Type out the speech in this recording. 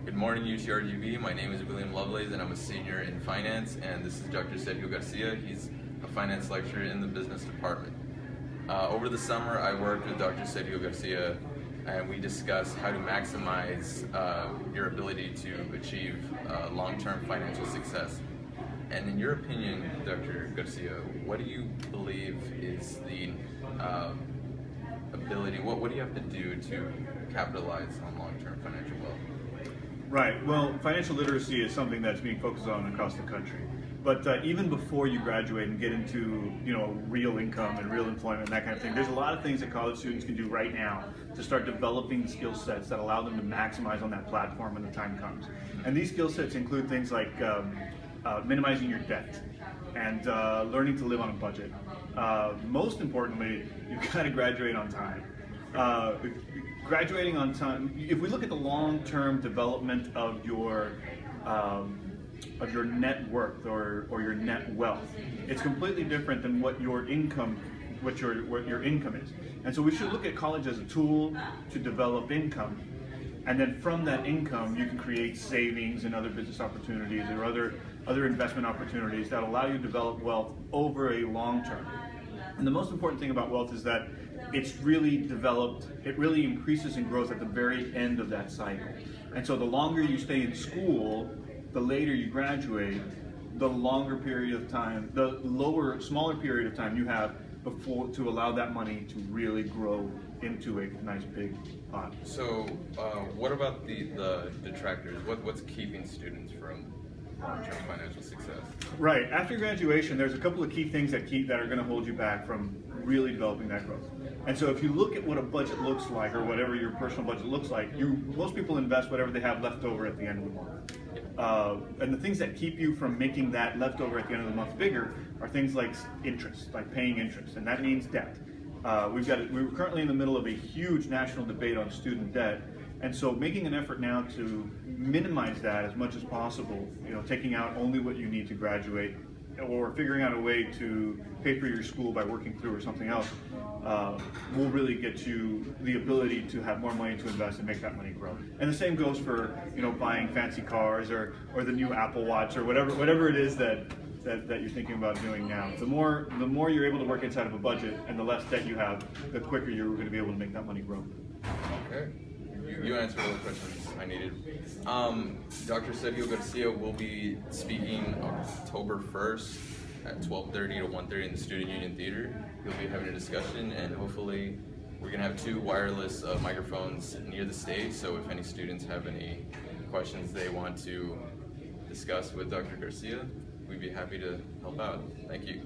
Good morning, UTRGV. My name is William Lovelace and I'm a senior in finance, and this is Dr. Sergio Garcia. He's a finance lecturer in the business department. Over the summer, I worked with Dr. Sergio Garcia and we discussed how to maximize your ability to achieve long-term financial success. And in your opinion, Dr. Garcia, what do you believe is the ability, what do you have to do to capitalize on long-term financial wealth? Right. Well, financial literacy is something that's being focused on across the country. But even before you graduate and get into, real income and real employment and that kind of thing, there's a lot of things that college students can do right now to start developing the skill sets that allow them to maximize on that platform when the time comes. And these skill sets include things like minimizing your debt and learning to live on a budget. Most importantly, you've got to graduate on time. Graduating on time, if we look at the long-term development of your net worth or your net wealth, it's completely different than what your income is. And so we should look at college as a tool to develop income, and then from that income you can create savings and other business opportunities or other investment opportunities that allow you to develop wealth over a long term. And the most important thing about wealth is that it's really developed, it really increases and grows at the very end of that cycle. And so the longer you stay in school, the later you graduate, the longer period of time, smaller period of time you have before to allow that money to really grow into a nice big pot. So what about the detractors? What's keeping students from long-term financial success? Right. After graduation, there's a couple of key things that are going to hold you back from really developing that growth. And so if you look at what a budget looks like, or whatever your personal budget looks like, most people invest whatever they have left over at the end of the month. And the things that keep you from making that leftover at the end of the month bigger are things like interest, like paying interest, and that means debt. We're currently in the middle of a huge national debate on student debt, and so making an effort now to minimize that as much as possible, taking out only what you need to graduate, or figuring out a way to pay for your school by working through or something else, will really get you the ability to have more money to invest and make that money grow. And the same goes for buying fancy cars or the new Apple Watch or whatever it is that you're thinking about doing now. The more you're able to work inside of a budget and the less debt you have, the quicker you're going to be able to make that money grow. Okay. You answered all the questions I needed. Dr. Sergio Garcia will be speaking October 1st at 12:30 to 1:30 in the Student Union Theater. He'll be having a discussion, and hopefully we're going to have 2 wireless microphones near the stage, so if any students have any questions they want to discuss with Dr. Garcia, we'd be happy to help out. Thank you.